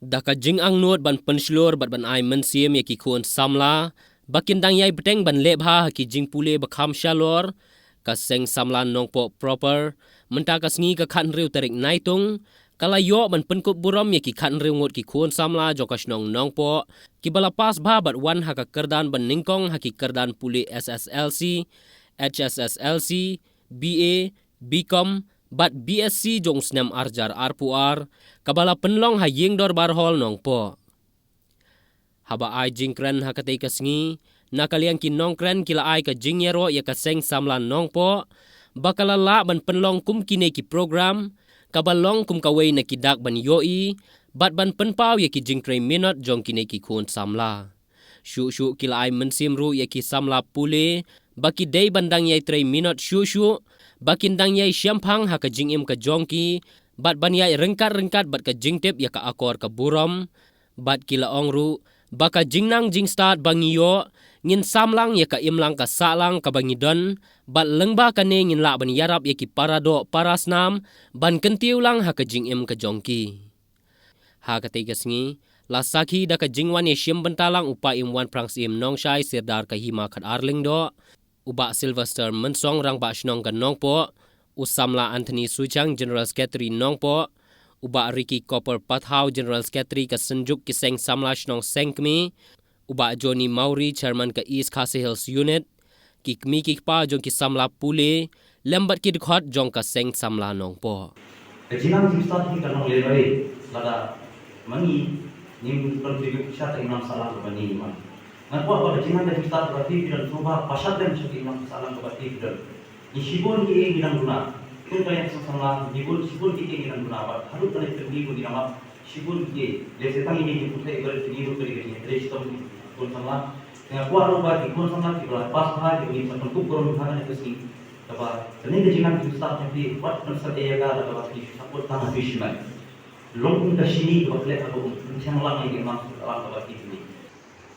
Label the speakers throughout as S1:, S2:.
S1: Daka jing ang nuot ban penslur bat ban ai mensiem ya ki khun samla bakin dang yai beteng ban lebha ki jing pule bakham shalor ka seng samla nongpo proper menta ka sngi ka khan riu tarik naitung kala yo ban penkut buram ya ki khan riu ngot ki khun samla jokas nong nongpo ki bala pas bha bat wan ha ka kerdan ban ningkong ha ki kerdan pule SSLC HSSLC BA Bcom bat BSc jong snam arjar arpuar kabala penlong ha yeng dor bar hol nong po haba ai jing kren ha ka te ka sngi na kaliang ki nong kren kila ai ka jing yero ya ka seng samlan nong po bakala la ban penlong kum kine ki program kabalong kum kawei na ki dak ban yoi bat ban penpau ya ki jing 3 minute jong kine ki khun samla shu kila ai mensim ru ya ki samla pule baki dei bandang yai 3 minute shu bakin dang yai syampang ha ka jing im ka jongki bat ban yai rengkat bat ka jing tep ya ka akor ka buram bat kila ongru baka jingnang jing start bangiyo ngin samlang ya ka imlang ka salang ka bangidon bat lengba ka ne ngin la ban yarap ya ki parado parasnam ban kentiu lang ha ka jing im ka jongki ha ka te ka sngi la sakhi da ka jingwan ye shim bentalang upa imwan prangs im nong shai sirdar ka hima khat arling do uba Sylvester mensong rang ba shnong ka nongpo usamla Anthony Suchang General Secretary nongpo uba Ricky Copper Pathau General Secretary ka senjuk ki seng samla shnong sengkmi uba Johnny Mauri Chairman ka East Khasi Hills Unit ki kmi ki pa jong ki samla pule lembat ki khot jong ka seng samla nongpo
S2: jinang jimsta ki kanong lelai lada mani nim kontribut shat imam salam bani imam ngapa pada jinang da jimsta berarti dan coba pasat dan shat imam salam berarti dan isibun ki ginang guna kun kaya sama sibun ki ginang guna ba harus kali tergi ko dinama sibun ki jese tang ini ki putai ber tergi ko tergi ni restom kun sama ngapa ro ba ki kun sama ki pas ba ki ni sama ku koron thana ni kesi apa ini jinang jimsta jadi wat kan sadaya ga da ba ki support tang fishman long ka sini ko le ako chang lang ni imam salam berarti ni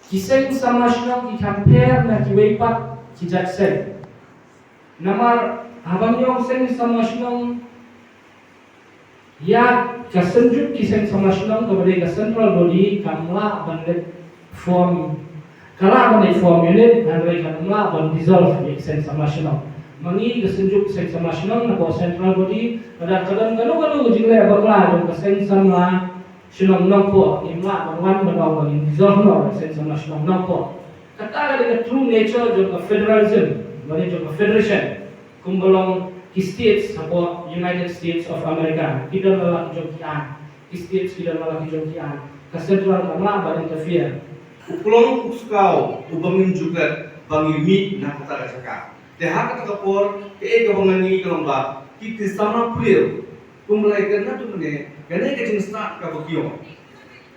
S3: Kiseng sama shnong ki kamper na ki weipat ki jaksen. Namar habang yung seng sama shnong ya kasenjuk kiseng sama shnong kepada ka central body kamla bandit form kala bandit form unit dan mereka kamla ban dissolve ki kiseng sama shnong. Mangi kasenjuk kiseng sama shnong na ko central body pada kadang jingle bakla jong kiseng sama shnong nongpo imla banwan banaw bangin dissolve no sen sama shnong nongpo kata ada true nature jong federalism bani jong federation kumbolong ki states apo United States of America kita lalaki jong kian ki states kita lalaki jong kian ka central kamla ban interfere
S4: upulong uskau ubangin juga bangimi na kata saka te hak kapor ke gabangani kalomba ki kisama pulir kumlai karena tu ne gane ke start ka bagyo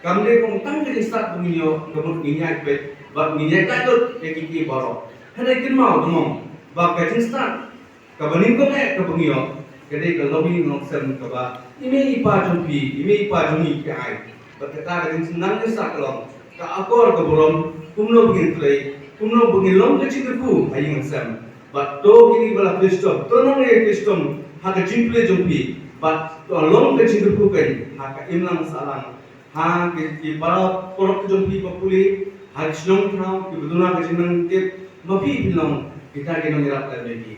S4: kamle kong tang ke start bangyo gabon ninya pe ba ninya ka dot ke ki baro hane kin mau dumong ba ke start ka banin ko me ka bangyo gane ka lobby ngong sem ka ba ime ipa jompi ime ipa jomi ke ai ba ka ta ke nang ke start kalong ka akor ka borom kumno bugin play kumno bugin long ke chingku aying sem ba to kini bala kristom to nong ye kristom ha ka jimple jompi but long ke chingku kan ha ka imlang salang ha ki para porok jompi papuli ha snong thau ki buduna ke chinang ke mapi bilong kita ke nong irak la beki